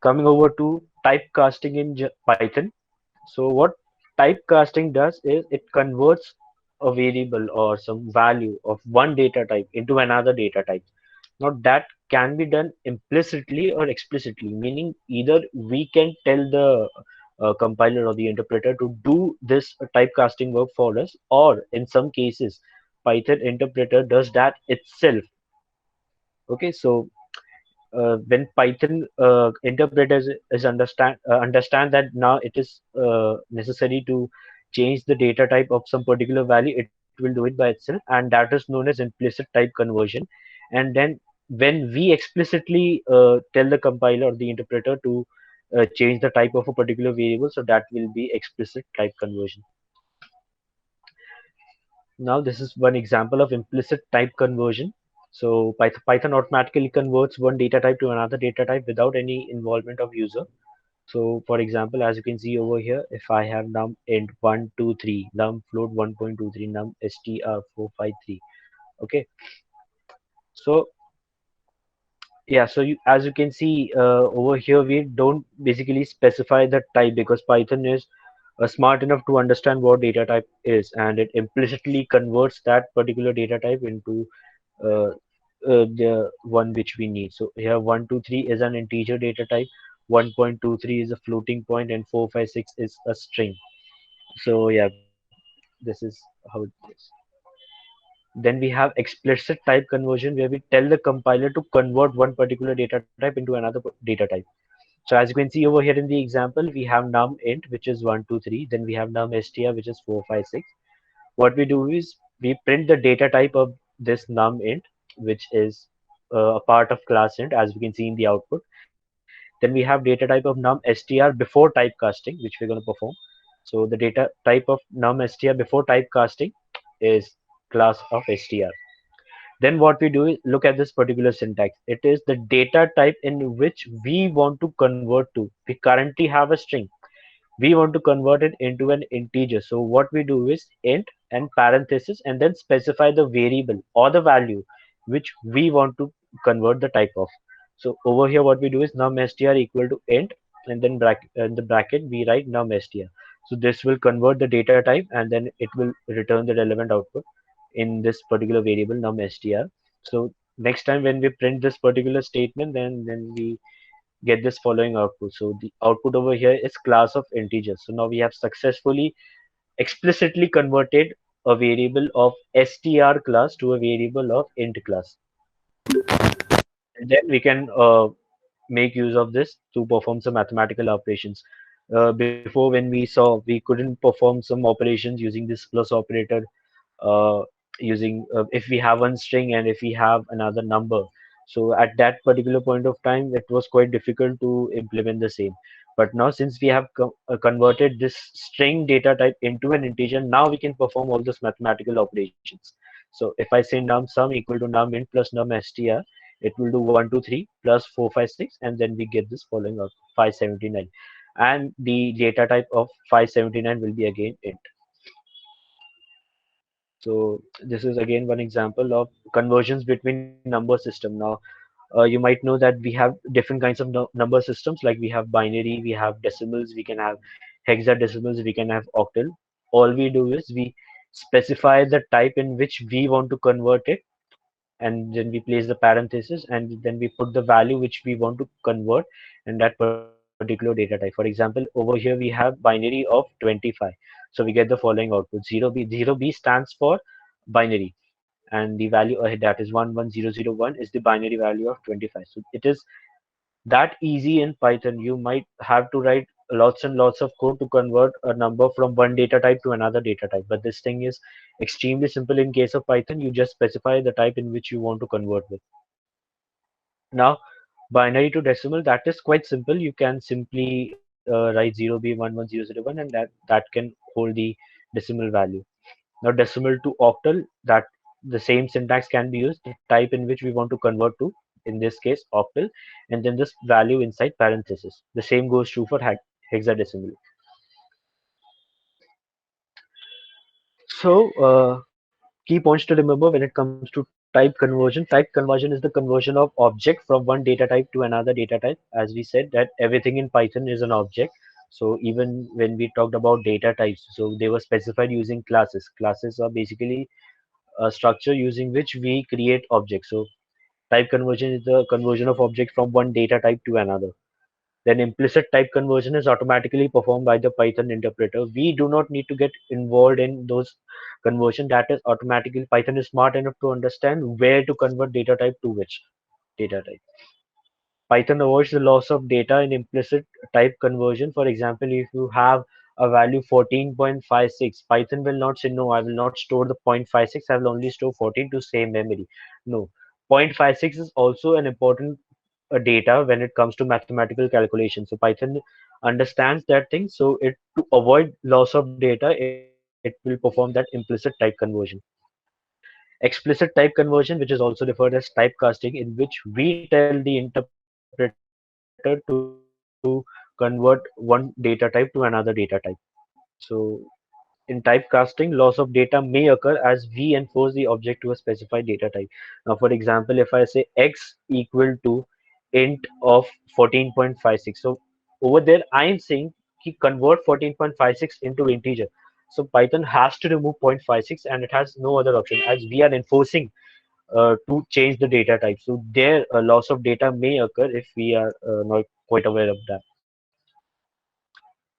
Coming over to typecasting in Python. So what typecasting does is it converts a variable or some value of one data type into another data type. Now that can be done implicitly or explicitly, meaning either we can tell the compiler or the interpreter to do this typecasting work for us, or in some cases, Python interpreter does that itself. Okay, so when Python interpreters is understand that now it is necessary to change the data type of some particular value, it will do it by itself, and that is known as implicit type conversion. And then when we explicitly tell the compiler or the interpreter to change the type of a particular variable, so that will be explicit type conversion. Now, this is one example of implicit type conversion. So Python automatically converts one data type to another data type without any involvement of user. So for example, as you can see over here, if I have num int 123, num float 1.23, num str 453. Okay, so yeah, so as you can see over here, we don't basically specify the type because Python is smart enough to understand what data type is, and it implicitly converts that particular data type into uh, the one which we need. So here 123 is an integer data type, 1.23 is a floating point, and 456 is a string. So yeah, this is how it is. Then we have explicit type conversion where we tell the compiler to convert one particular data type into another data type. So as you can see over here in the example, we have num int, which is 123. Then we have num str, which is 456. What we do is we print the data type of this num int, which is a part of class int, as we can see in the output. Then we have data type of num str before typecasting, which we're going to perform. So the data type of num str before typecasting is class of str. Then what we do is look at this particular syntax. It is the data type in which we want to convert to. We currently have a string. We want to convert it into an integer. So what we do is int and parenthesis and then specify the variable or the value which we want to convert the type of. So over here what we do is num str equal to int, and then in the bracket we write num str. So this will convert the data type and then it will return the relevant output in this particular variable num str. So next time when we print this particular statement, then we get this following output. So the output over here is class of integers. So now we have successfully explicitly converted a variable of str class to a variable of int class. And then we can make use of this to perform some mathematical operations. Before, when we saw we couldn't perform some operations using this plus operator, uh, using if we have one string and if we have another number. So at that particular point of time, it was quite difficult to implement the same. But now, since we have converted this string data type into an integer, now we can perform all those mathematical operations. So if I say num sum equal to num int plus num str, it will do 123 plus 456, and then we get this following out 579, and the data type of 579 will be again int. So this is again one example of conversions between number system. Now, you might know that we have different kinds of number systems, like we have binary, we have decimals, we can have hexadecimals, we can have octal. All we do is we specify the type in which we want to convert it, and then we place the parenthesis, and then we put the value which we want to convert in that particular data type. For example, over here we have binary of 25. So we get the following output: 0b stands for binary, and the value that is 11001 is the binary value of 25. So it is that easy in Python. You might have to write lots and lots of code to convert a number from one data type to another data type, but this thing is extremely simple. In case of Python, you just specify the type in which you want to convert with. Now, binary to decimal, that is quite simple. You can simply write 0b11001, and that can hold the decimal value. Now, decimal to octal, that the same syntax can be used. The type in which we want to convert to, in this case octal, and then this value inside parenthesis. The same goes true for hexadecimal. So Key points to remember when it comes to type conversion. Type conversion is the conversion of object from one data type to another data type. As we said that everything in Python is an object. So even when we talked about data types, so they were specified using classes. Classes are basically a structure using which we create objects. So type conversion is the conversion of object from one data type to another. Then implicit type conversion is automatically performed by the Python interpreter. We do not need to get involved in those conversion. That is automatically Python is smart enough to understand where to convert data type to which data type. Python avoids the loss of data in implicit type conversion. For example, if you have a value 14.56, Python will not say, no, I will not store the 0.56, I will only store 14 to save memory. No, 0.56 is also an important data when it comes to mathematical calculation. So Python understands that thing. So it to avoid loss of data, it will perform that implicit type conversion. Explicit type conversion, which is also referred as typecasting, in which we tell the interpreter to convert one data type to another data type. So in typecasting, loss of data may occur as we enforce the object to a specified data type. Now, for example, if I say x equal to int of 14.56, so over there I am saying कि convert 14.56 into integer. So Python has to remove 0.56 and it has no other option as we are enforcing to change the data type. So there, a loss of data may occur if we are not quite aware of that.